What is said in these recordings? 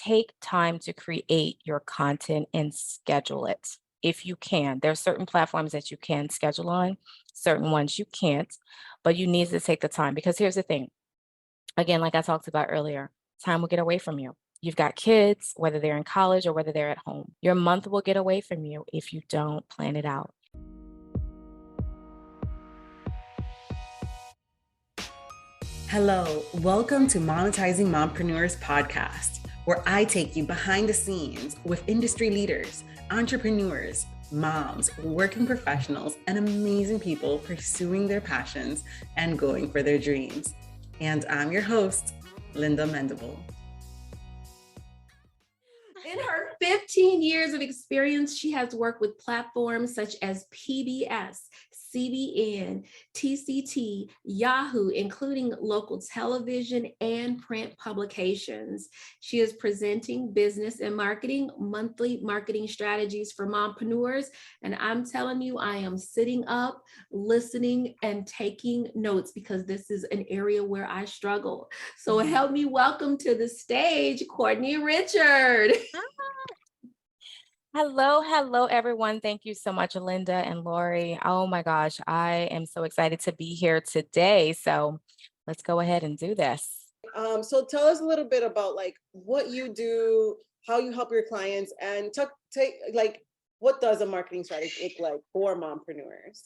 take time to create your content and schedule it if you can. There are certain platforms that you can schedule on, certain ones you can't, but you need to take the time because here's the thing. Again, like I talked about earlier, time will get away from you. You've got kids, whether they're in college or whether they're at home. Your month will get away from you if you don't plan it out. Hello, welcome to Monetizing Mompreneurs podcast, where I take you behind the scenes with industry leaders, entrepreneurs, moms, working professionals, and amazing people pursuing their passions and going for their dreams. And I'm your host, Linda Mendable. In her 15 years of experience, she has worked with platforms such as PBS, CBN, TCT, Yahoo, including local television and print publications. She is presenting business and marketing, monthly marketing strategies for mompreneurs. And I'm telling you, I am sitting up, listening, and taking notes because this is an area where I struggle. So help me welcome to the stage, Courtnaye Richard. Hello, everyone. Thank you so much, Linda and Lori. Oh my gosh, I am so excited to be here today. So let's go ahead and do this. So tell us a little bit about like what you do, how you help your clients, and what does a marketing strategy look like for mompreneurs?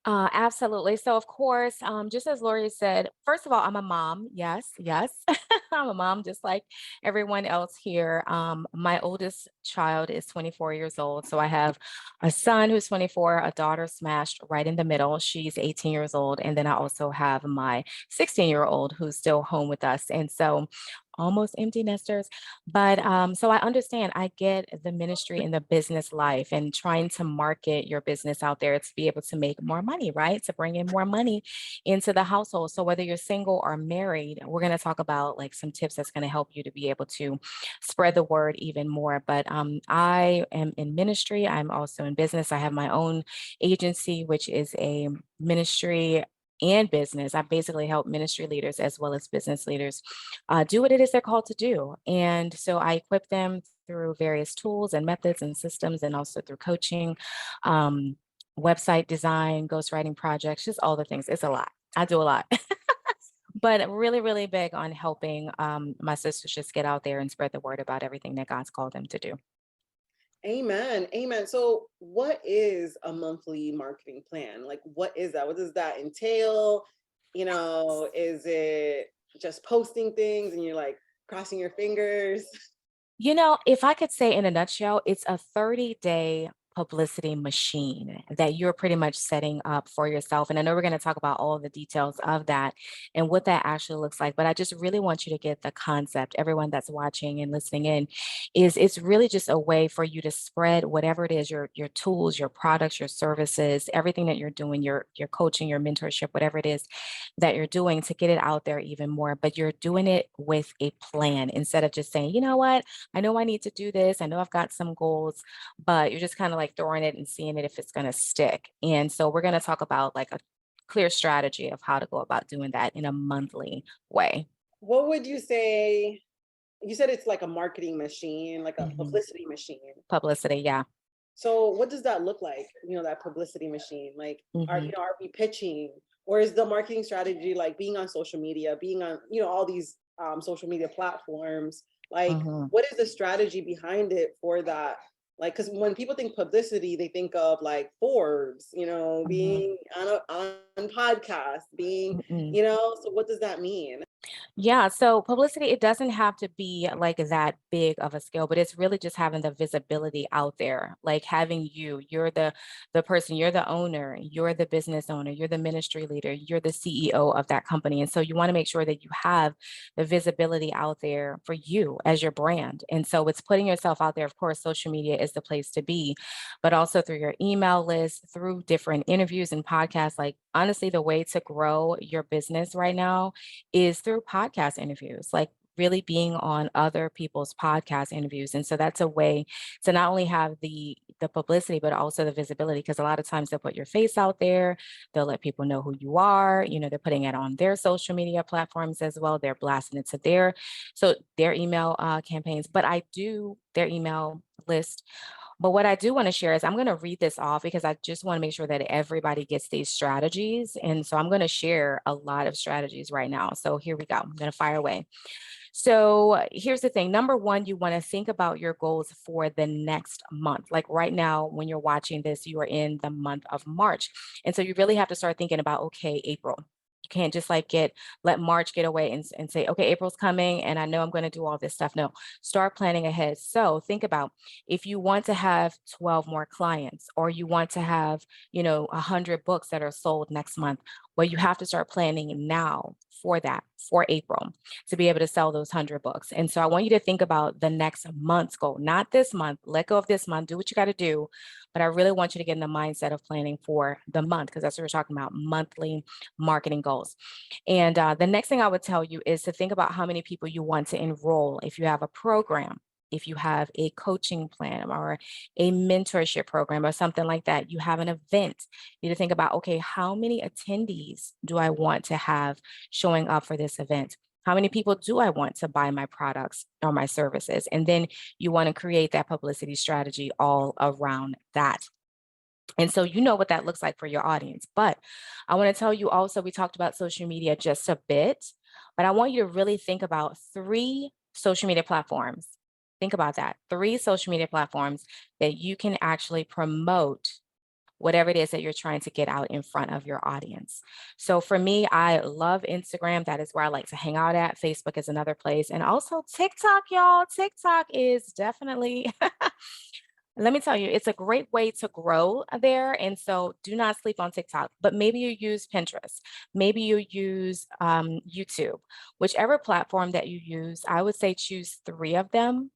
Absolutely. So, of course, just as Lori said, first of all, I'm a mom. Yes. I'm a mom, just like everyone else here. My oldest child is 24 years old. So I have a son who's 24, a daughter smashed right in the middle. She's 18 years old. And then I also have my 16-year-old who's still home with us. And so almost empty nesters. But so I understand, I get the ministry and the business life and trying to market your business out there to be able to make more money, right? To bring in more money into the household. So whether you're single or married, we're going to talk about like some tips that's going to help you to be able to spread the word even more. But I am in ministry. I'm also in business. I have my own agency, which is a ministry and business. I basically help ministry leaders as well as business leaders do what it is they're called to do. And so I equip them through various tools and methods and systems, and also through coaching, website design, ghostwriting projects, just all the things. It's a lot. I do a lot. But really, really big on helping my sisters just get out there and spread the word about everything that God's called them to do. Amen. So what is a monthly marketing plan? Like, what is that? What does that entail? Is it just posting things and you're like crossing your fingers? If I could say in a nutshell, it's a 30-day publicity machine that you're pretty much setting up for yourself. And I know we're going to talk about all of the details of that and what that actually looks like. But I just really want you to get the concept, everyone that's watching and listening in, is it's really just a way for you to spread whatever it is, your tools, your products, your services, everything that you're doing, your coaching, your mentorship, whatever it is that you're doing, to get it out there even more. But you're doing it with a plan instead of just saying, you know what, I know I need to do this. I know I've got some goals, but you're just kind of like throwing it and seeing it if it's going to stick. And so we're going to talk about like a clear strategy of how to go about doing that in a monthly way. What would you say? You said it's like a marketing machine, like a publicity machine. Publicity, yeah. So what does that look like? That publicity machine, like, are we pitching, or is the marketing strategy like being on social media, being on, all these social media platforms? Like, what is the strategy behind it for that? Like, because when people think publicity, they think of like Forbes, being on podcasts, being, so what does that mean? Yeah, so publicity, it doesn't have to be like that big of a scale, but it's really just having the visibility out there, like having you're the person, you're the owner, you're the business owner, you're the ministry leader, you're the CEO of that company. And so you want to make sure that you have the visibility out there for you as your brand. And so it's putting yourself out there. Of course, social media is the place to be, but also through your email list, through different interviews and podcasts. Like, honestly, the way to grow your business right now is through podcast interviews. Like, really being on other people's podcast interviews. And so that's a way to not only have the publicity, but also the visibility, because a lot of times they'll put your face out there, they'll let people know who you are, they're putting it on their social media platforms as well. They're blasting it to their email campaigns, but I do their email list. But what I do want to share is I'm going to read this off because I just want to make sure that everybody gets these strategies. And so I'm going to share a lot of strategies right now. So here we go. I'm going to fire away. So here's the thing. Number one, you want to think about your goals for the next month. Like right now, when you're watching this, you are in the month of March. And so you really have to start thinking about, okay, April. You can't just like let March get away and say, okay, April's coming and I know I'm going to do all this stuff. No, start planning ahead. So think about if you want to have 12 more clients, or you want to have, 100 books that are sold next month. Well, you have to start planning now for April, to be able to sell those 100 books. And so I want you to think about the next month's goal, not this month. Let go of this month, do what you got to do. But I really want you to get in the mindset of planning for the month, because that's what we're talking about, monthly marketing goals. And the next thing I would tell you is to think about how many people you want to enroll. If you have a program, if you have a coaching plan or a mentorship program or something like that, you have an event, you need to think about, okay, how many attendees do I want to have showing up for this event? How many people do I want to buy my products or my services? And then you want to create that publicity strategy all around that. And so you know what that looks like for your audience. But I want to tell you also, we talked about social media just a bit, but I want you to really think about 3 social media platforms. Think about that. 3 social media platforms that you can actually promote whatever it is that you're trying to get out in front of your audience. So for me, I love Instagram. That is where I like to hang out at. Facebook is another place. And also TikTok, y'all. TikTok is definitely, let me tell you, it's a great way to grow there. And so do not sleep on TikTok, but maybe you use Pinterest. Maybe you use YouTube. Whichever platform that you use, I would say choose 3 of them,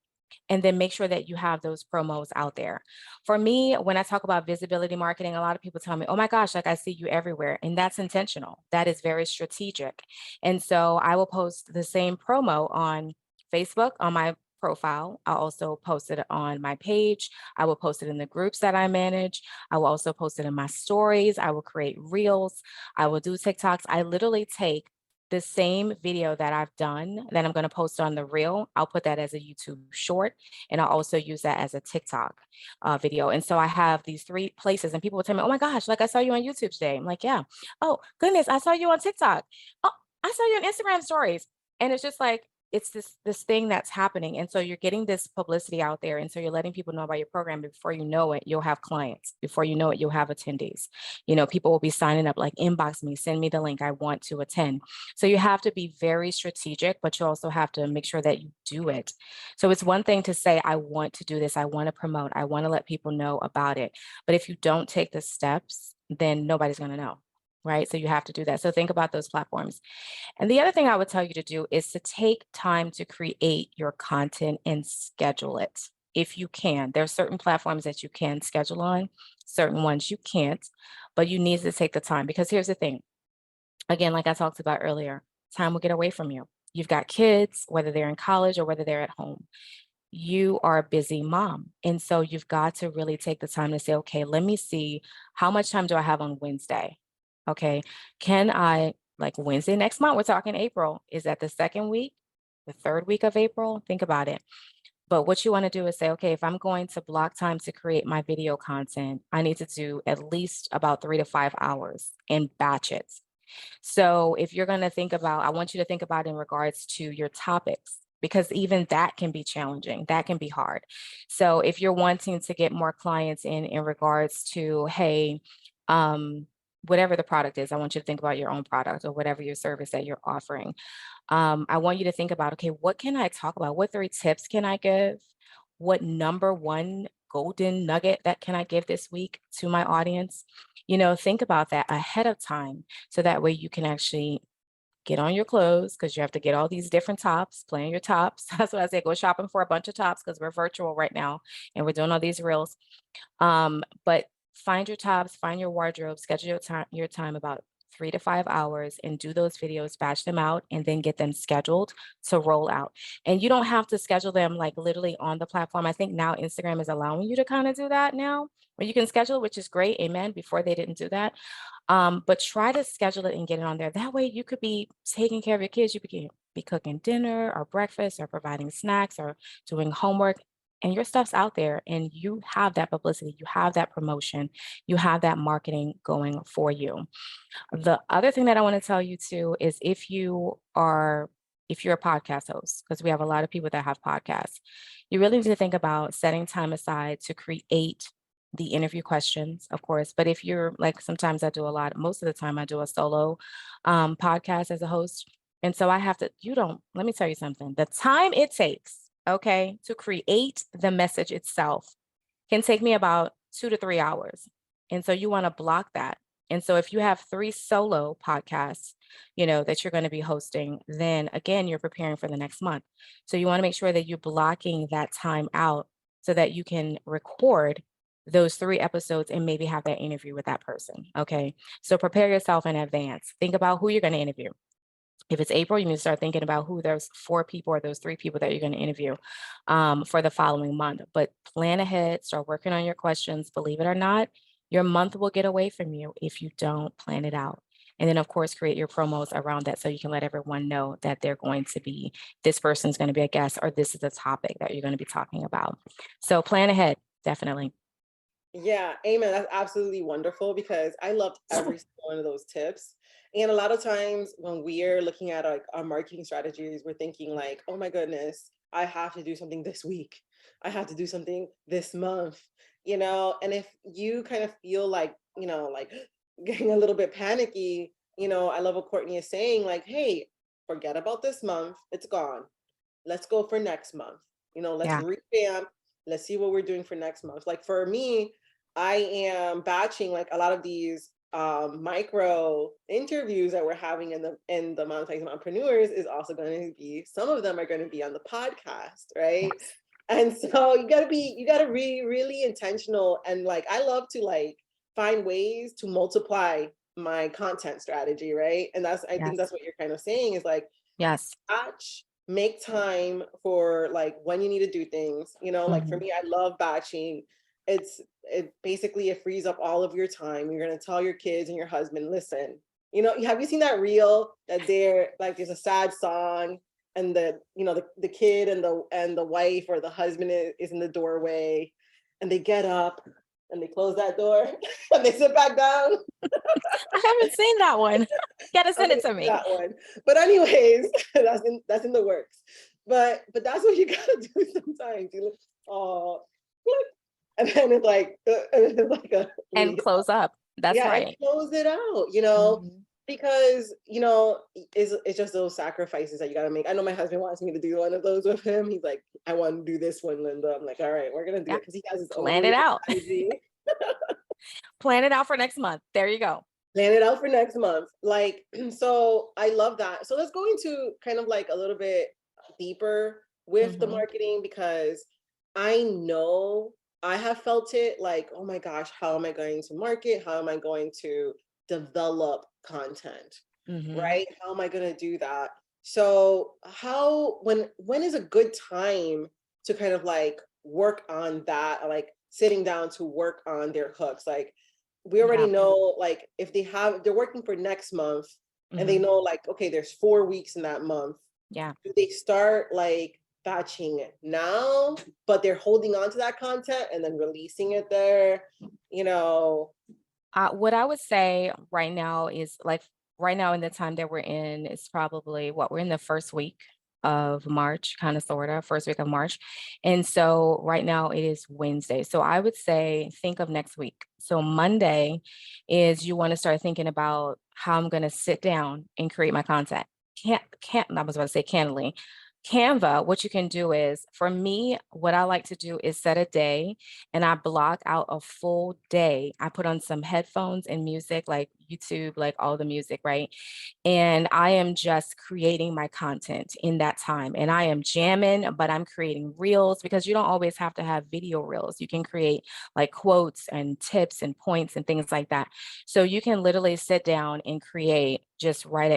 and then make sure that you have those promos out there. For me, when I talk about visibility marketing, a lot of people tell me, oh my gosh, like I see you everywhere. And that's intentional. That is very strategic. And so I will post the same promo on Facebook, on my profile. I'll also post it on my page. I will post it in the groups that I manage. I will also post it in my stories. I will create reels. I will do TikToks. I literally take the same video that I've done that I'm going to post on the reel. I'll put that as a YouTube short, and I'll also use that as a TikTok video. And so I have these 3 places, and people will tell me, oh my gosh, like I saw you on YouTube today. I'm like, yeah. Oh goodness, I saw you on TikTok. Oh, I saw you on Instagram stories. And it's just like, it's this thing that's happening. And so you're getting this publicity out there. And so you're letting people know about your program. Before you know it, you'll have clients. Before you know it, you'll have attendees. People will be signing up, like inbox me, send me the link, I want to attend. So you have to be very strategic, but you also have to make sure that you do it. So it's one thing to say, I want to do this, I want to promote, I want to let people know about it. But if you don't take the steps, then nobody's going to know. Right. So you have to do that. So think about those platforms. And the other thing I would tell you to do is to take time to create your content and schedule it. If you can, there are certain platforms that you can schedule on, certain ones you can't, but you need to take the time, because here's the thing. Again, like I talked about earlier, time will get away from you. You've got kids, whether they're in college or whether they're at home. You are a busy mom. And so you've got to really take the time to say, okay, let me see, how much time do I have on Wednesday? Okay, can I, like Wednesday next month, we're talking April, is that the 2nd week, the 3rd week of April? Think about it. But what you want to do is say, okay, if I'm going to block time to create my video content, I need to do at least about 3 to 5 hours in batches. So if you're going to think about, I want you to think about in regards to your topics, because even that can be challenging. That can be hard. So if you're wanting to get more clients in regards to, hey, whatever the product is, I want you to think about your own product or whatever your service that you're offering. I want you to think about, okay, what can I talk about? What 3 tips can I give? What number 1 golden nugget that can I give this week to my audience? Think about that ahead of time, so that way you can actually get on your clothes, because you have to get all these different tops, plan your tops. That's what I say, go shopping for a bunch of tops, because we're virtual right now and we're doing all these reels. But find your tops, find your wardrobe, schedule your time about 3 to 5 hours and do those videos, batch them out, and then get them scheduled to roll out. And you don't have to schedule them like literally on the platform. I think now Instagram is allowing you to kind of do that now, where you can schedule, which is great. Amen. Before they didn't do that. But try to schedule it and get it on there. That way you could be taking care of your kids. You could be cooking dinner or breakfast or providing snacks or doing homework, and your stuff's out there, and you have that publicity, you have that promotion, you have that marketing going for you. The other thing that I want to tell you too is if you're a podcast host, because we have a lot of people that have podcasts, you really need to think about setting time aside to create the interview questions, of course. But if you're like, sometimes I do most of the time I do a solo podcast as a host. And so let me tell you something, the time it takes, okay, to create the message itself can take me about 2 to 3 hours. And so you want to block that. And so if you have 3 solo podcasts, that you're going to be hosting, then again, you're preparing for the next month. So you want to make sure that you're blocking that time out so that you can record those 3 episodes and maybe have that interview with that person. Okay. So prepare yourself in advance. Think about who you're going to interview. If it's April, you need to start thinking about who those 4 people or those 3 people that you're going to interview for the following month. But plan ahead, start working on your questions. Believe it or not, your month will get away from you if you don't plan it out. And then, of course, create your promos around that so you can let everyone know that this person's going to be a guest, or this is a topic that you're going to be talking about. So plan ahead, definitely. Yeah, amen. That's absolutely wonderful, because I loved every single one of those tips. And a lot of times when we're looking at our marketing strategies, we're thinking like, oh my goodness, I have to do something this week. I have to do something this month, and if you kind of feel like, like getting a little bit panicky, I love what Courtney is saying, like, hey, forget about this month. It's gone. Let's go for next month. Let's revamp. Let's see what we're doing for next month. Like for me, I am batching like a lot of these micro interviews that we're having in the Monetizing Mompreneurs is also going to be, some of them are going to be on the podcast, right? Yes. And so you got to be really intentional. And like, I love to like find ways to multiply my content strategy, right? And I think that's what you're kind of saying is like, batch, make time for like when you need to do things, like for me, I love batching. It basically, it frees up all of your time. You're going to tell your kids and your husband, listen, have you seen that reel that there's a sad song and the kid and the wife or the husband is in the doorway, and they get up and they close that door and they sit back down. I haven't seen that one. You gotta send it to me. That one. But anyways, that's in the works. But that's what you gotta do sometimes. You look, oh, and then it's like and close up. That's right. And close it out, because it's just those sacrifices that you gotta make. I know my husband wants me to do one of those with him. He's like, I want to do this one, Linda. I'm like, all right, we're gonna do it, because he has his plan it out. Plan it out for next month. There you go. Plan it out for next month. Like, so I love that. So let's go into kind of like a little bit deeper with the marketing, because I know I have felt it like, oh my gosh, how am I going to market? How am I going to develop content, right? How am I going to do that? So when is a good time to kind of like work on that, like sitting down to work on their hooks? Like we already know, like if they're working for next month and they know like, okay, there's 4 weeks in that month. Yeah. Do they start like batching it now, but they're holding on to that content and then releasing it there, What I would say right now is like, right now in the time that we're in, it's probably we're in the first week of March, kind of sort of first week of March. And so right now it is Wednesday. So I would say, think of next week. So Monday is you want to start thinking about how I'm going to sit down and create my content. I was about to say candidly. Canva, what you can do is, for me, what I like to do is set a day and I block out a full day. I put on some headphones and music, like YouTube, like all the music, right? And I am just creating my content in that time. And I am jamming, but I'm creating reels, because you don't always have to have video reels. You can create like quotes and tips and points and things like that. So you can literally sit down and create just right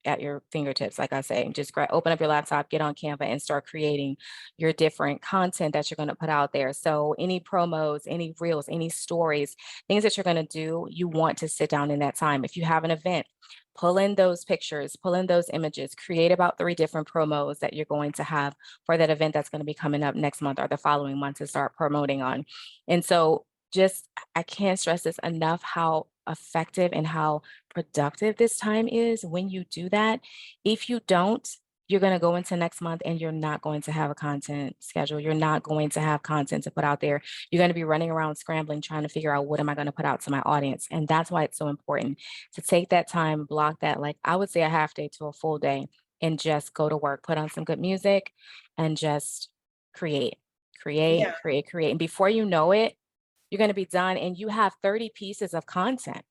at your fingertips. Like I say, just open up your laptop, get on Canva, and start creating your different content that you're going to put out there. So any promos, any reels, any stories, things that you're going to do, you want to sit down in that time. If you have an event, pull in those pictures, pull in those images, create about 3 different promos that you're going to have for that event that's going to be coming up next month or the following month to start promoting on. And so just, I can't stress this enough, how effective and how productive this time is when you do that. If you don't, you're going to go into next month and you're not going to have a content schedule. You're not going to have content to put out there. You're going to be running around scrambling, trying to figure out, what am I going to put out to my audience? And that's why it's so important to take that time, block that, like I would say a half day to a full day, and just go to work, put on some good music, and just create, Yeah. create. And before you know it, you're going to be done and you have 30 pieces of content.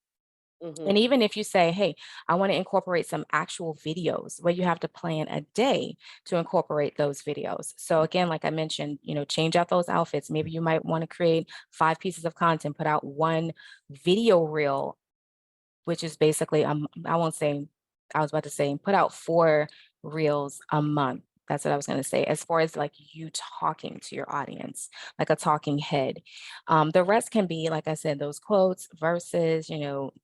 And Mhm. even if you say, hey, I want to incorporate some actual videos, where you have to plan a day to incorporate those videos. So again, like I mentioned, change out those outfits. Maybe you might want to create 5 pieces of content, put out 1 video reel, which is basically, I won't say, I was about to say, put out 4 reels a month. That's what I was going to say, as far as like you talking to your audience, like a talking head. The rest can be, like I said, those quotes, verses,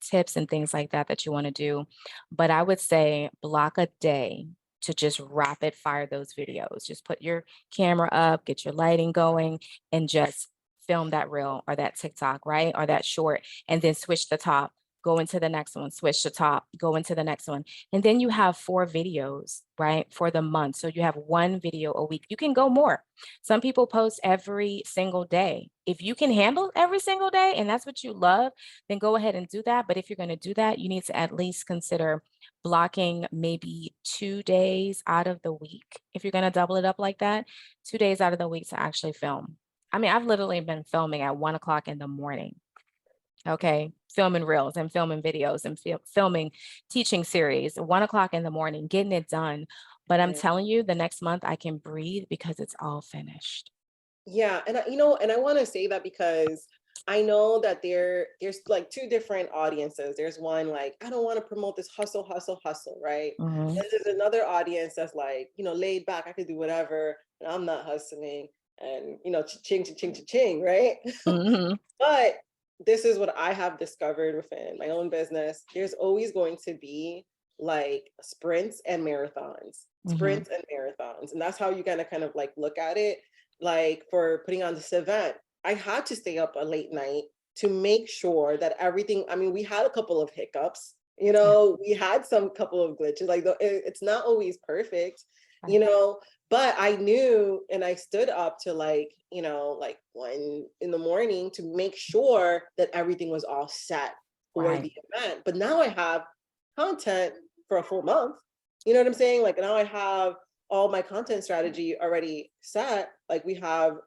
tips and things like that that you want to do. But I would say block a day to just rapid fire those videos. Just put your camera up, get your lighting going, and just film that reel or that TikTok, right? Or that short, and then switch the top, go into the next one, switch the top, go into the next one. And then you have 4 videos, right, for the month. So you have 1 video a week. You can go more. Some people post every single day. If you can handle every single day and that's what you love, then go ahead and do that. But if you're going to do that, you need to at least consider blocking maybe 2 days out of the week. If you're going to double it up like that, 2 days out of the week to actually film. I mean, I've literally been filming at 1 o'clock in the morning. Okay, filming reels and filming videos and filming teaching series, 1 o'clock in the morning, getting it done. But I'm Yeah. telling you, the next month I can breathe because it's all finished. Yeah, and I want to say that because I know that there's like 2 different audiences. There's one like, I don't want to promote this hustle, hustle, hustle, right? Mhm. And there's another audience that's like, laid back, I could do whatever, and I'm not hustling, and ching, ching, ching, ching, right? Mhm. But this is what I have discovered within my own business. There's always going to be like sprints and marathons, Mhm. and that's how you gotta kind of like look at it. Like for putting on this event, I had to stay up a late night to make sure that everything. I mean, we had a couple of hiccups. Yeah. We had some couple of glitches. Like it's not always perfect. You Right. know, but I knew, and I stood up to like 1 in the morning to make sure that everything was all set for Right. the event. But now I have content for a full month. You know what I'm saying? Like now I have all my content strategy already set. Like we have,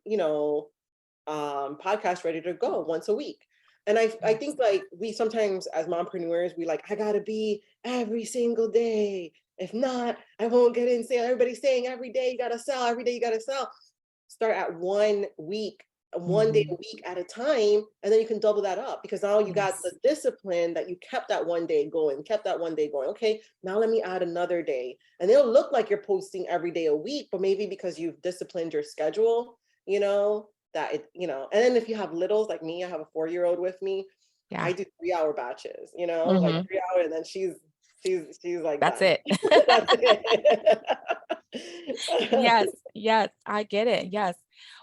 podcast ready to go once a week. And I Yes. think like we sometimes as mompreneurs, we like, I gotta be every single day. If not, I won't get in sale. Everybody's saying every day you gotta sell, every day you gotta sell. Start at 1 week, 1 day a Mhm. week at a time, and then you can double that up because now you got the Yes. discipline that you kept that 1 day going, kept that 1 day going. Okay, now let me add another day. And it'll look like you're posting every day a week, but maybe because you've disciplined your schedule, and then if you have littles like me, I have a 4-year-old with me. Yeah. I do 3-hour batches, like Mhm. 3 hour, and then she's like That's done. it. That's it. Yes, yes, I get it. Yes.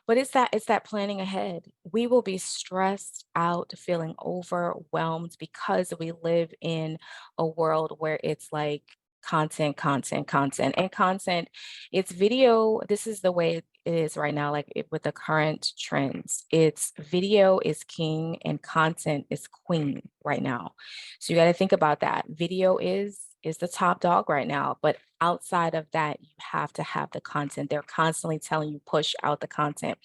But it's that planning ahead. We will be stressed out, feeling overwhelmed because we live in a world where it's like content, content, content, and content. It's video. This is the way it is right now, like with the current trends. It's video is king and content is queen right now. So you got to think about that. Video is is the top dog right now. But outside of that, you have to have the content. They're constantly telling you push out the content.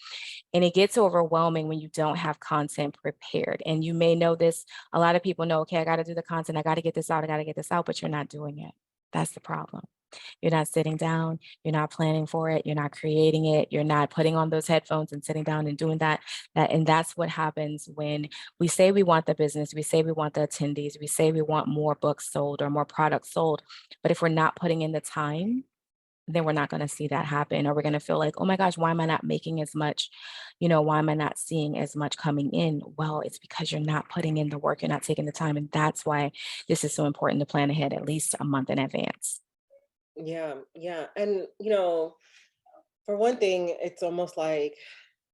And it gets overwhelming when you don't have content prepared. And you may know this, a lot of people know, okay, I got to do the content, I got to get this out, I got to get this out, but you're not doing it. That's the problem. You're not sitting down, you're not planning for it, you're not creating it, you're not putting on those headphones and sitting down and doing that. And that's what happens when we say we want the business, we say we want the attendees, we say we want more books sold or more products sold. But if we're not putting in the time, then we're not going to see that happen, or we're going to feel like, oh my gosh, why am I not making as much? Why am I not seeing as much coming in? Well, it's because you're not putting in the work, you're not taking the time. And that's why this is so important to plan ahead at least a month in advance. Yeah, yeah. And for one thing, it's almost like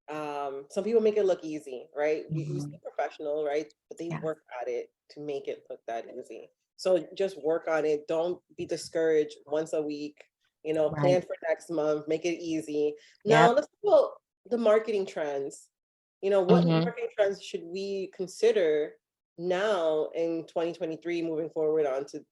some people make it look easy, right? You see professional, right? But they Yeah. work at it to make it look that easy. So just work on it. Don't be discouraged once a week, Right. plan for next month, make it easy. Now Yep. let's talk about the marketing trends. What marketing trends should we consider now in 2023 moving forward on to,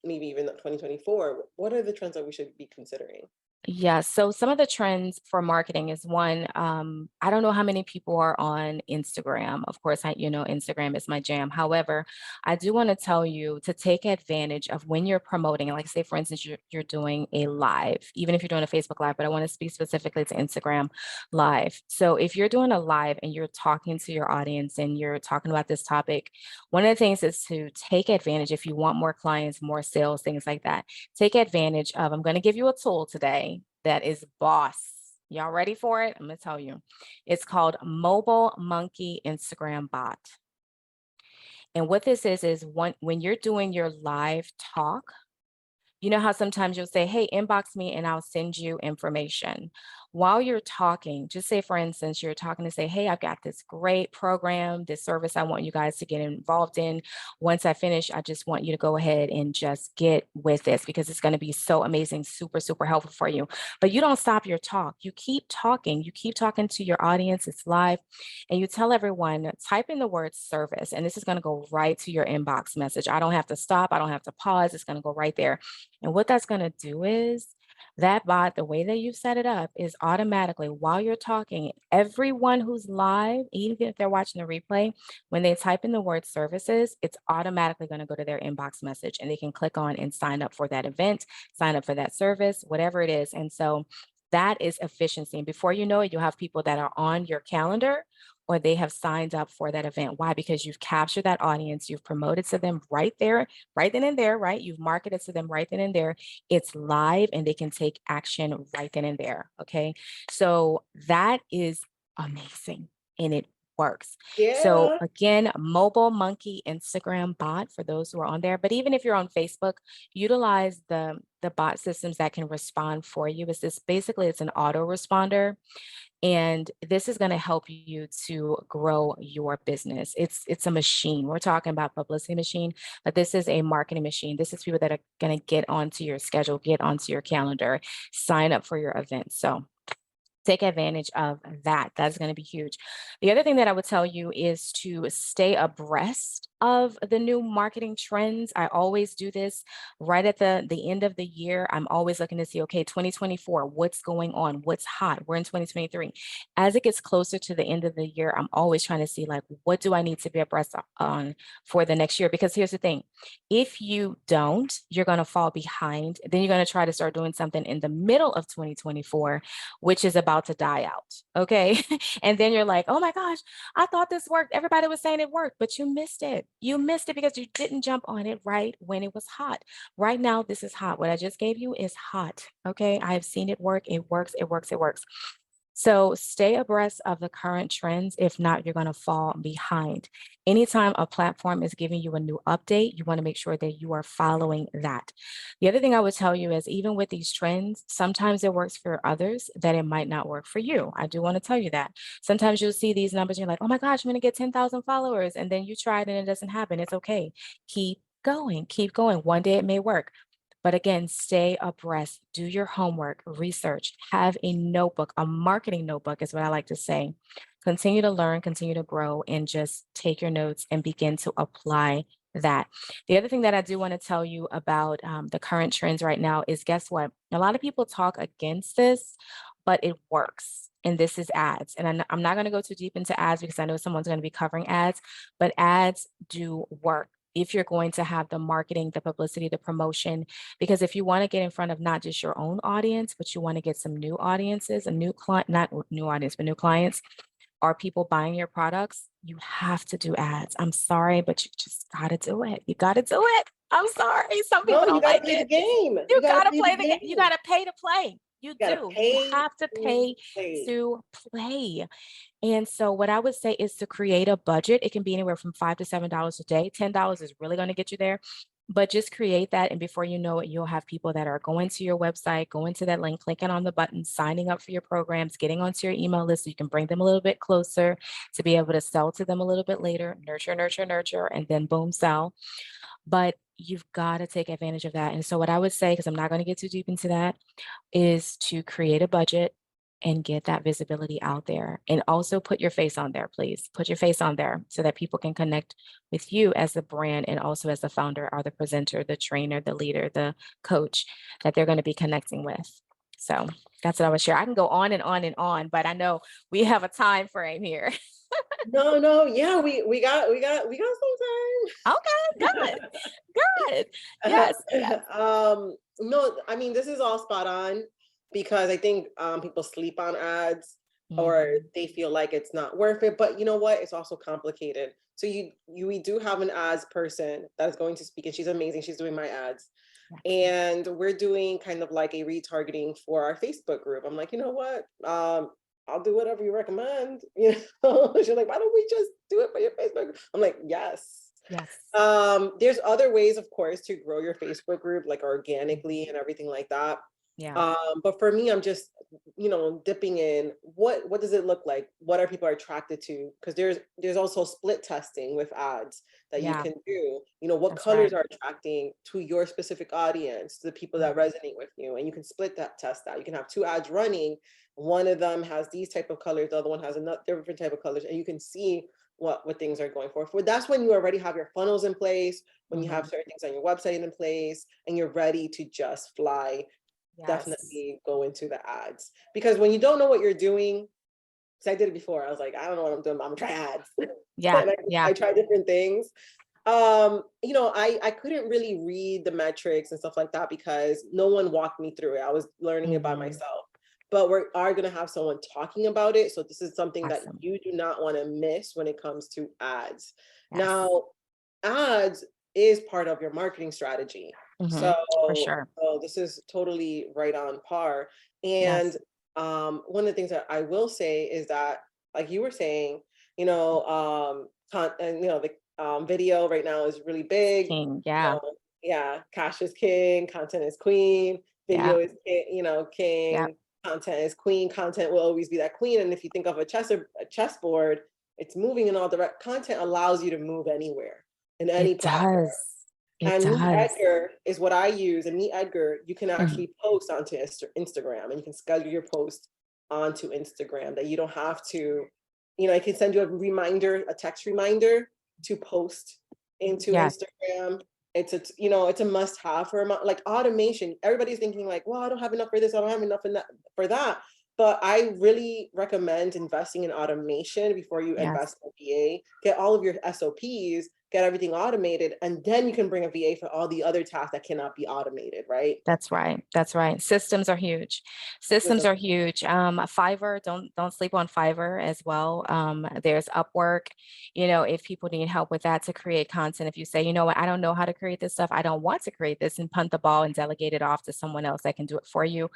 maybe even 2024? What are the trends that we should be considering? Yeah, so some of the trends for marketing is one, I don't know how many people are on Instagram. Of course, Instagram is my jam. However, I do want to tell you to take advantage of when you're promoting, like say, for instance, you're doing a live, even if you're doing a Facebook live, but I want to speak specifically to Instagram live. So if you're doing a live and you're talking to your audience and you're talking about this topic, one of the things is to take advantage if you want more clients, more sales, things like that. Take advantage of, I'm going to give you a tool today that is boss. Y'all ready for it? I'm going to tell you. It's called Mobile Monkey Instagram Bot. And what this is when you're doing your live talk, you know how sometimes you'll say, hey, inbox me and I'll send you information. While you're talking, just say, for instance, you're talking to say, hey, I've got this great program, this service I want you guys to get involved in. Once I finish, I just want you to go ahead and just get with this because it's going to be so amazing, super, super helpful for you. But you don't stop your talk. You keep talking. You keep talking to your audience. It's live. And you tell everyone, type in the word service. And this is going to go right to your inbox message. I don't have to stop. I don't have to pause. It's going to go right there. And what that's going to do is that bot, the way that you've set it up, is automatically while you're talking, everyone who's live, even if they're watching the replay, when they type in the word services, it's automatically going to go to their inbox message and they can click on and sign up for that event, sign up for that service, whatever it is. And so that is efficiency. And before you know it, you'll have people that are on your calendar or they have signed up for that event. Why? Because you've captured that audience, you've promoted to them right there, right then and there, right? You've marketed to them right then and there. It's live and they can take action right then and there. Okay. So that is amazing and it works. So Yeah. again, Mobile Monkey Instagram bot for those who are on there. But even if you're on Facebook, utilize the bot systems that can respond for you. It's an autoresponder. And this is going to help you to grow your business. It's a machine. We're talking about publicity machine, but this is a marketing machine. This is people that are going to get onto your schedule, get onto your calendar, sign up for your event. So take advantage of that. That's going to be huge. The other thing that I would tell you is to stay abreast of the new marketing trends. I always do this right at the end of the year. I'm always looking to see, okay, 2024, what's going on? What's hot? We're in 2023. As it gets closer to the end of the year, I'm always trying to see like, what do I need to be abreast on for the next year? Because here's the thing, if you don't, you're going to fall behind. Then you're going to try to start doing something in the middle of 2024, which is about to die out. Okay. And then you're like, oh my gosh, I thought this worked. Everybody was saying it worked, but you missed it. You missed it because you didn't jump on it right when it was hot. Right now, this is hot. What I just gave you is hot. Okay. I have seen it work. It works. It works. It works. So stay abreast of the current trends. If not, you're going to fall behind. Anytime a platform is giving you a new update, you want to make sure that you are following that. The other thing I would tell you is even with these trends, sometimes it works for others that it might not work for you. I do want to tell you that. Sometimes you'll see these numbers and you're like, oh my gosh, I'm going to get 10,000 followers. And then you try it and it doesn't happen. It's okay. Keep going. Keep going. One day it may work. But again, stay abreast, do your homework, research, have a notebook, a marketing notebook is what I like to say. Continue to learn, continue to grow, and just take your notes and begin to apply that. The other thing that I do want to tell you about the current trends right now is, guess what? A lot of people talk against this, but it works. And this is ads. And I'm not going to go too deep into ads because I know someone's going to be covering ads, but ads do work if you're going to have the marketing, the publicity, the promotion. Because if you want to get in front of not just your own audience, but you want to get some new audiences, a new client, not new audience, but new clients, are people buying your products, you have to do ads. I'm sorry, but you just got to do it. You got to do it. I'm sorry. Some people No, you don't gotta like play the it. game. You got to play play the game. You got to pay to play. You gotta do. You pay have to to pay play. to play. And so what I would say is to create a budget. It can be anywhere from $5 to $7 a day. $10 is really going to get you there. But just create that. And before you know it, you'll have people that are going to your website, going to that link, clicking on the button, signing up for your programs, getting onto your email list so you can bring them a little bit closer to be able to sell to them a little bit later, nurture, nurture, nurture, and then boom, sell. But you've got to take advantage of that. And so what I would say, because I'm not going to get too deep into that, is to create a budget and get that visibility out there. And also put your face on there, please. Put your face on there so that people can connect with you as the brand and also as the founder or the presenter, the trainer, the leader, the coach that they're going to be connecting with. So that's what I would share. I can go on and on and on, but I know we have a time frame here. No, yeah, we got some time. Okay, good, good. Yes, yes. No, I mean, this is all spot on because I think people sleep on ads or Mhm. they feel like it's not worth it. But you know what? It's also complicated. So we do have an ads person that's going to speak, and she's amazing. She's doing my ads. Yes. And we're doing kind of like a retargeting for our Facebook group. I'm like, you know what? I'll do whatever you recommend. You know, she's like, why don't we just do it for your Facebook group? I'm like, yes. Yes. There's other ways, of course, to grow your Facebook group, like organically and everything like that. Yeah. But for me, I'm just, dipping in what does it look like? What are people attracted to? Because there's also split testing with ads that you Yeah. can do. What That's colors right. are attracting to your specific audience, to the people that resonate with you, and you can split that test out. You can have two ads running. One of them has these type of colors, the other one has another different type of colors, and you can see what things are going for. That's when you already have your funnels in place, when you have Mhm. certain things on your website in place, and you're ready to just fly. Yes. Definitely go into the ads, because when you don't know what you're doing, because I did it before, I was like, I don't know what I'm doing, but I'm gonna try ads. Yeah. And Yeah. I tried different things. I couldn't really read the metrics and stuff like that because no one walked me through it. I was learning it by Mhm. myself. But we are going to have someone talking about it. So this is something that Awesome. you do not want to miss when it comes to ads. Yes. Now, ads is part of your marketing strategy. So, For sure. so this is totally right on par. And Yes. one of the things that I will say is that, like you were saying, you know, and the video right now is really big. King. Yeah. Yeah, cash is king, content is queen, Yeah. video is Yeah. king, content is queen, content will always be that queen. And if you think of a chessboard, it's moving in all direct. Content allows you to move anywhere in any It platform. does. It And Meet does. Edgar is what I use. And Meet Edgar, you can Mhm. actually post onto Instagram, and you can schedule your post onto Instagram that you don't have to, I can send you a text reminder to post into Yes. Instagram. It's a must have for like automation. Everybody's thinking like, well, I don't have enough for this. I don't have enough for that. But I really recommend investing in automation before you Yes. invest in VA. Get all of your SOPs, get everything automated, and then you can bring a VA for all the other tasks that cannot be automated, right? That's right. That's right. Systems are huge. Systems are huge. Fiverr, don't sleep on Fiverr as well. There's Upwork. If people need help with that to create content, if you say, you know what, I don't know how to create this stuff, I don't want to create this, and punt the ball and delegate it off to someone else that can do it for you.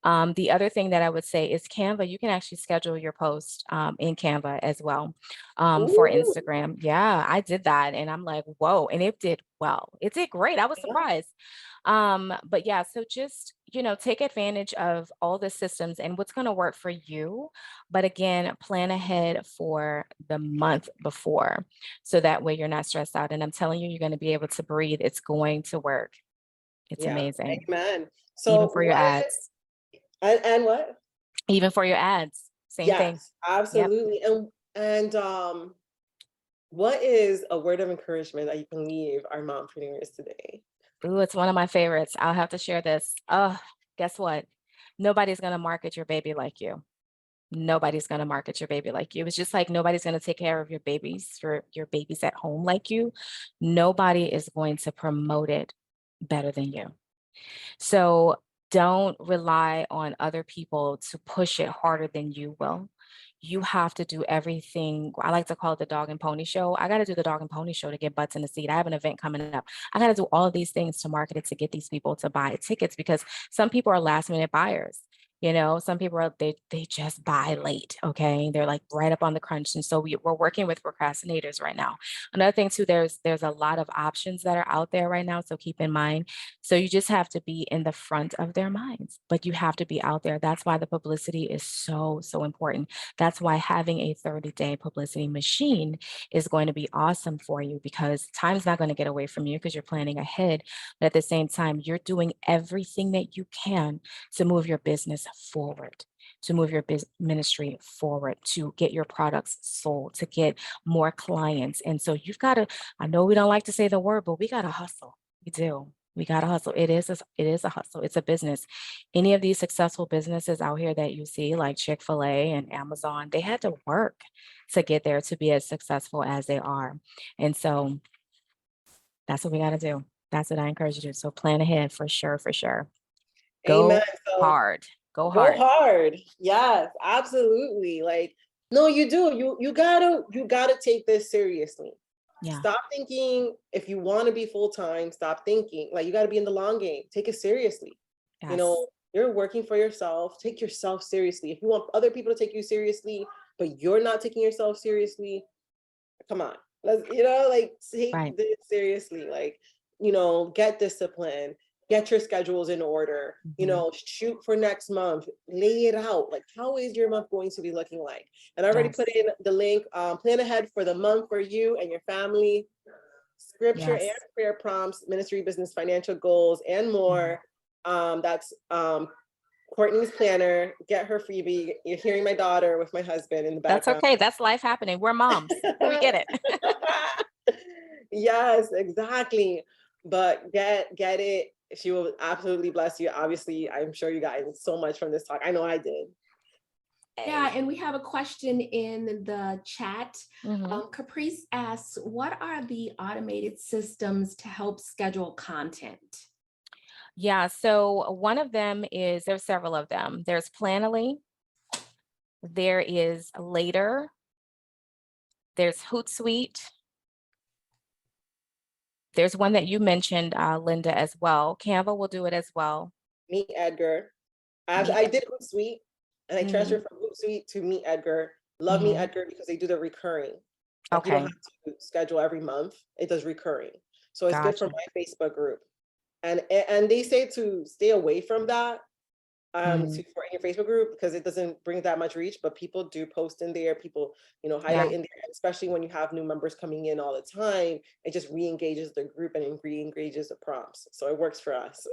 The other thing that I would say is Canva. You can actually schedule your post in Canva as well for Ooh, Instagram. Yeah, I did that, and I'm like, whoa, and it did well. It did great. I was yeah, surprised. But yeah, so just, take advantage of all the systems and what's going to work for you. But again, plan ahead for the month before. So that way you're not stressed out. And I'm telling you, you're going to be able to breathe. It's going to work. It's yeah, amazing. amen. Even So for your what ads. and what? Even for your ads. Same thing. Yes, Yep. absolutely. And what is a word of encouragement that you can leave our mompreneurs today? Ooh, it's one of my favorites. I'll have to share this. Guess what? Nobody's going to market your baby like you. Nobody's going to market your baby like you. It's just like nobody's going to take care of your babies, for your babies at home like you. Nobody is going to promote it better than you. So don't rely on other people to push it harder than you will. You have to do everything. I like to call it the dog and pony show. I got to do the dog and pony show to get butts in the seat. I have an event coming up. I got to do all of these things to market it, to get these people to buy tickets, because some people are last minute buyers. You know, some people are, they just buy late. Okay. They're like right up on the crunch. And so we're working with procrastinators right now. Another thing too, there's a lot of options that are out there right now. So keep in mind. So you just have to be in the front of their minds, but you have to be out there. That's why the publicity is so, so important. That's why having a 30-day publicity machine is going to be awesome for you, because time's not going to get away from you because you're planning ahead. But at the same time, you're doing everything that you can to move your business forward, to move your ministry forward, to get your products sold, to get more clients. And so you've got to, I know we don't like to say the word, but we got to hustle. We do. We got to hustle. It is a hustle. It's a business. Any of these successful businesses out here that you see, like Chick-fil-A and Amazon, they had to work to get there to be as successful as they are. And so that's what we got to do. That's what I encourage you to do. So plan ahead for sure, for sure. Amen. Go So hard. Go go hard. hard. Yes, absolutely. Like, no, you do. You gotta take this seriously. Yeah. Stop thinking if you want to be full-time, stop thinking like you got to be in the long game. Take it seriously. You Yes. know, you're working for yourself. Take yourself seriously. If you want other people to take you seriously, but you're not taking yourself seriously, come on. Let's, like take Right. this seriously. Like, get discipline, get your schedules in order, Mhm. shoot for next month, lay it out. Like, how is your month going to be looking like? And I already Yes. put in the link, plan ahead for the month for you and your family, scripture and Yes. prayer prompts, ministry, business, financial goals, and Mhm. more. That's Courtney's planner. Get her freebie. You're hearing my daughter with my husband in the That's background. okay. That's life happening. We're moms. We get it. Yes, exactly. But get it. She will absolutely bless you. Obviously, I'm sure you guys so much from this talk. I know I did. Yeah, and we have a question in the chat. Mhm. Caprice asks, what are the automated systems to help schedule content? Yeah. So one of them is, there's several of them. There's Planoly. There is Later. There's Hootsuite. There's one that you mentioned, Linda, as well. Canva will do it as well. Meet Edgar. Meet. I did Hootsuite, and I Mhm. transferred from Hootsuite to Meet Edgar. Love Meet Mhm. Edgar because they do the recurring. Like, you don't Okay. have to schedule every month. It does recurring. So it's good for Gotcha. my Facebook group. And they say to stay away from that, Mhm. for in your Facebook group, because it doesn't bring that much reach, but people do post in there, people, Yeah. highlight in there, especially when you have new members coming in all the time, it just re-engages the group and re-engages the prompts. So it works for us.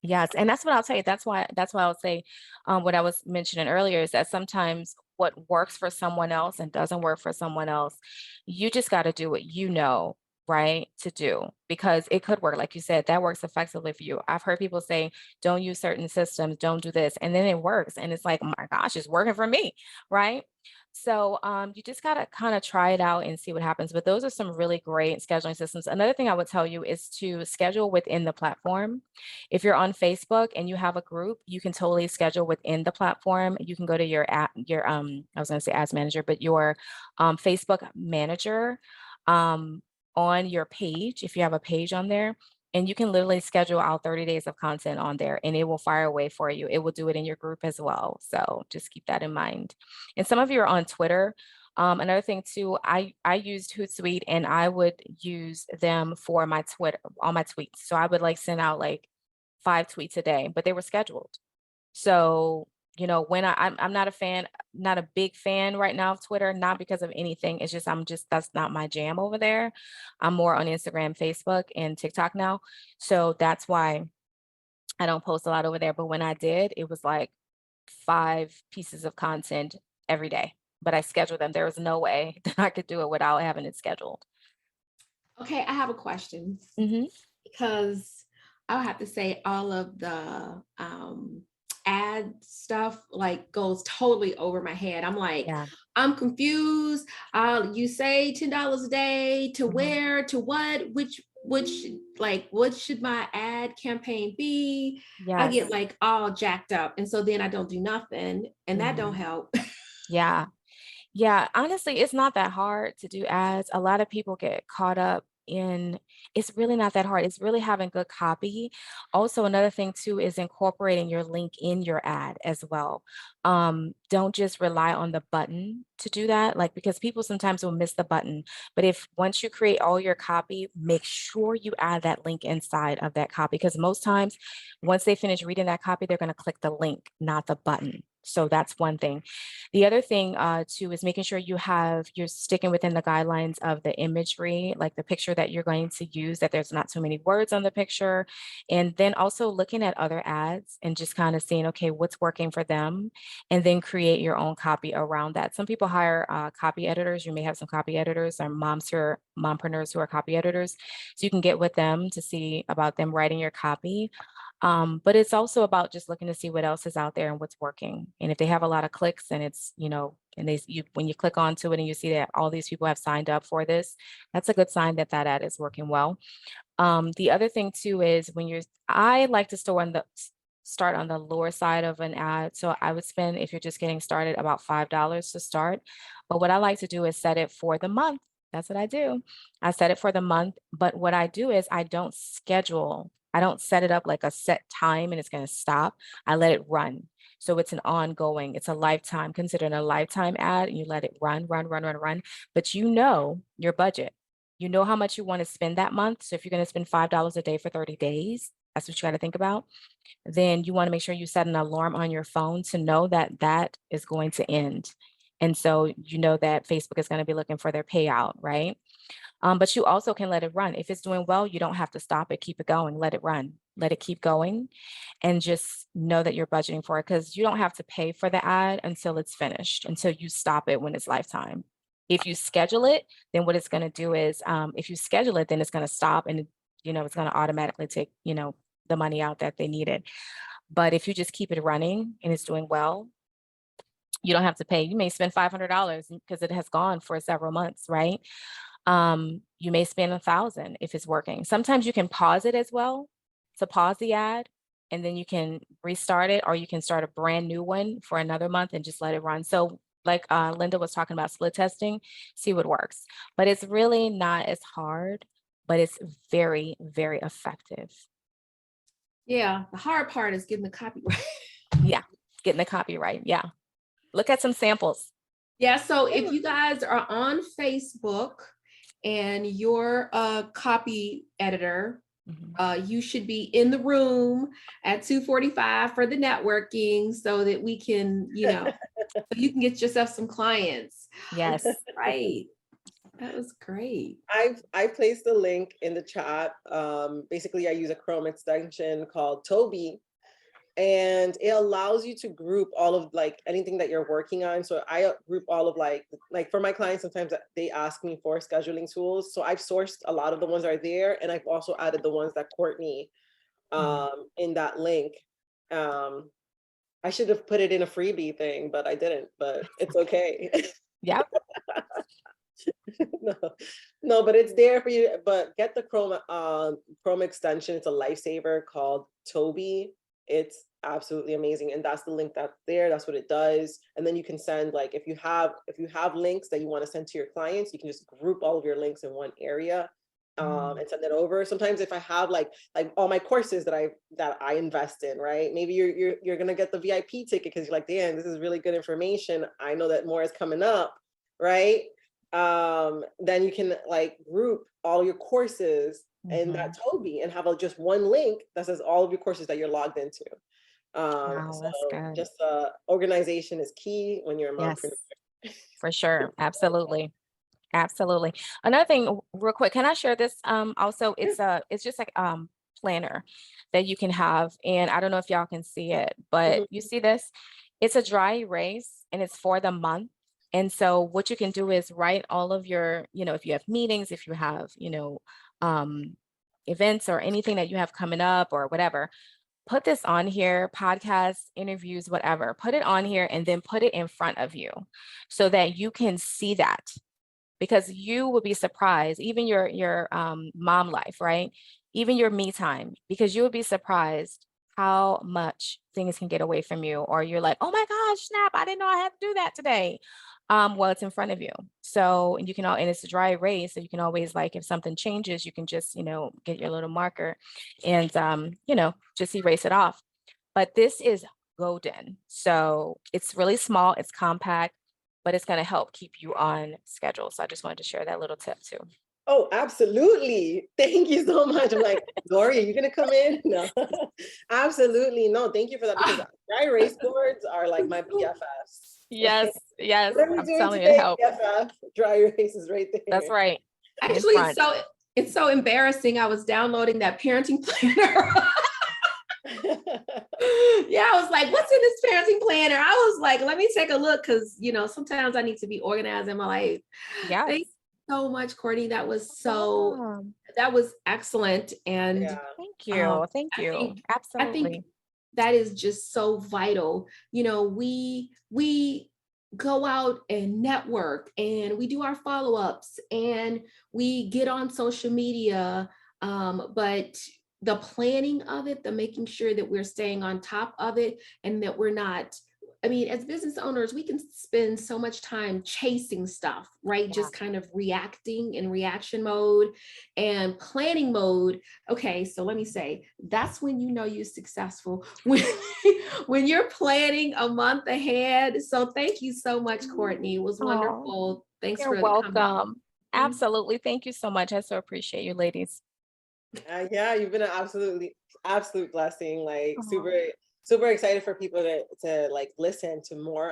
Yes, and that's what I'll tell you. That's why I'll say, what I was mentioning earlier is that sometimes what works for someone else and doesn't work for someone else, you just got to do what you know, right, to do, because it could work. Like you said, that works effectively for you. I've heard people say, don't use certain systems, don't do this, and then it works, and it's like, oh my gosh, it's working for me, right? So you just got to kind of try it out and see what happens. But those are some really great scheduling systems. Another thing I would tell you is to schedule within the platform. If you're on Facebook and you have a group, you can totally schedule within the platform. You can go to your app, I was going to say ads manager, but your Facebook manager on your page, if you have a page on there, and you can literally schedule out 30 days of content on there and it will fire away for you. It will do it in your group as well. So just keep that in mind. And some of you are on Twitter. Another thing too, I used Hootsuite and I would use them for my Twitter, all my tweets. So I would like send out like 5 tweets a day, but they were scheduled. So, when I'm not a fan, not a big fan right now of Twitter, not because of anything. It's just, that's not my jam over there. I'm more on Instagram, Facebook, and TikTok now. So that's why I don't post a lot over there. But when I did, it was like 5 pieces of content every day. but I schedule them. There was no way that I could do it without having it scheduled. Okay, I have a question Mm-hmm. because I'll have to say all of the ad stuff like goes totally over my head. I'm like, Yeah. I'm confused. You say $10 a day to Mhm. where, to what, which like what should my ad campaign be? I Yes. get like all jacked up. And so then I don't do nothing and that don't Mhm. help. Yeah. Yeah, honestly, it's not that hard to do ads. A lot of people get caught up in it's really not that hard. It's really having good copy. Also, another thing too is incorporating your link in your ad as well. Don't just rely on the button to do that, like because people sometimes will miss the button. But if once you create all your copy, make sure you add that link inside of that copy because most times once they finish reading that copy, they're going to click the link, not the button. So that's one thing. The other thing too is making sure you're sticking within the guidelines of the imagery, like the picture that you're going to use, that there's not too many words on the picture. And then also looking at other ads and just kind of seeing, okay, what's working for them, and then create your own copy around that. Some people hire copy editors. You may have some copy editors or mompreneurs who are copy editors. So you can get with them to see about them writing your copy. But it's also about just looking to see what else is out there and what's working. And if they have a lot of clicks and it's, and when you click onto it and you see that all these people have signed up for this, that's a good sign that that ad is working well. The other thing too is I like to start on the lower side of an ad. So I would spend, if you're just getting started, about $5 to start. But what I like to do is set it for the month. That's what I do. I set it for the month. But what I do is I don't set it up like a set time and it's going to stop. I let it run. So it's it's a lifetime, considered a lifetime ad, and you let it run, run, run, run, run. But you know your budget. You know how much you want to spend that month. So if you're going to spend $5 a day for 30 days, that's what you got to think about. Then you want to make sure you set an alarm on your phone to know that that is going to end. And so you know that Facebook is going to be looking for their payout, right? But you also can let it run. If it's doing well, you don't have to stop it, keep it going, let it run, let it keep going, and just know that you're budgeting for it because you don't have to pay for the ad until it's finished, until you stop it when it's lifetime. If you schedule it, then what it's going to do is, if you schedule it, then it's going to stop and, it's going to automatically take, the money out that they needed. But if you just keep it running and it's doing well, you don't have to pay. You may spend $500 because it has gone for several months, right? You may spend $1,000 if it's working. Sometimes you can pause it as well, to pause the ad, and then you can restart it, or you can start a brand new one for another month and just let it run. So like Linda was talking about split testing, see what works. But it's really not as hard, but it's very, very effective. Yeah, the hard part is getting the copyright. Yeah, getting the copyright. Yeah. Look at some samples. Yeah, so if you guys are on Facebook and you're a copy editor, you should be in the room at 2:45 for the networking so that we can, so you can get yourself some clients. Yes. Right. That was great. I've placed a link in the chat. Basically, I use a Chrome extension called Toby, and it allows you to group all of like anything that you're working on. So I group all of like for my clients, sometimes they ask me for scheduling tools. So I've sourced a lot of the ones that are there, and I've also added the ones that Courtney in that link. I should have put it in a freebie thing, but I didn't, but it's okay. Yep. No, but it's there for you. But get the Chrome extension. It's a lifesaver called Toby. It's absolutely amazing, and that's the link that's there. That's what it does. And then you can send, like, if you have links that you want to send to your clients, you can just group all of your links in one area and send it over. Sometimes if I have like all my courses that I invest in, right? Maybe you're gonna get the VIP ticket because you're like, damn, this is really good information. I know that more is coming up, right? Then you can like group all your courses in that Toby and have just one link that says all of your courses that you're logged into. Wow, that's So good. just organization is key when you're a mompreneur. Yes, for sure. Absolutely. Absolutely. Another thing, real quick, can I share this? Also, it's just like planner that you can have, and I don't know if y'all can see it, but you see this? It's a dry erase, and it's for the month. And so what you can do is write all of your, if you have meetings, if you have, events or anything that you have coming up or whatever, put this on here, podcasts, interviews, whatever, put it on here and then put it in front of you so that you can see that, because you will be surprised, even your mom life, right? Even your me time, because you will be surprised how much things can get away from you, or you're like, oh my gosh, snap, I didn't know I had to do that today. Well, it's in front of you. So, and you can and it's a dry erase. So you can always, like, if something changes, you can just, get your little marker and, just erase it off. But this is golden. So it's really small, it's compact, but it's going to help keep you on schedule. So I just wanted to share that little tip too. Oh, absolutely. Thank you so much. I'm like, Lori, are you going to come in? No, absolutely. No, thank you for that, because dry erase boards are like my BFFs. Yes, yes. What are we I'm doing telling you, today, it helps. BFF? Dry erase is right there. That's right. Actually, it's so embarrassing. I was downloading that parenting planner. Yeah, I was like, what's in this parenting planner? I was like, let me take a look, because sometimes I need to be organized in my life. Yeah. Thank you so much, Courtney. That was excellent. And thank you. Thank you. Absolutely. I think that is just so vital. We go out and network, and we do our follow-ups, and we get on social media, but the planning of it, the making sure that we're staying on top of it, and that we're not, as business owners, we can spend so much time chasing stuff, right? Yeah. Just kind of reacting in reaction mode and planning mode. Okay, so let me say, that's when you're successful, when you're planning a month ahead. So thank you so much, Courtney. It was wonderful. Thanks You're for welcome. coming. Absolutely. Thank you so much. I so appreciate you, ladies. Yeah, you've been an absolute blessing. Like, super excited for people to like listen to more.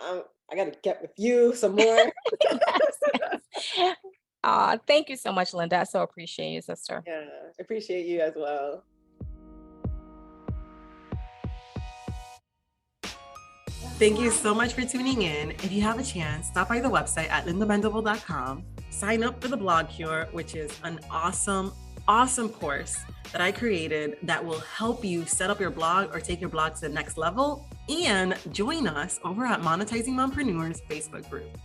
I gotta get with you some more. Yes. Thank you so much, Linda. I so appreciate you, sister. Yeah, appreciate you as well. Thank you so much for tuning in. If you have a chance, stop by the website at lindamendable.com. Sign up for the Blog Cure, which is an awesome course that I created that will help you set up your blog or take your blog to the next level. And join us over at Monetizing Mompreneurs Facebook group.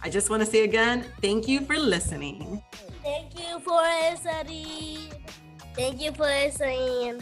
I just want to say again, thank you for listening. Thank you for listening. Thank you for listening.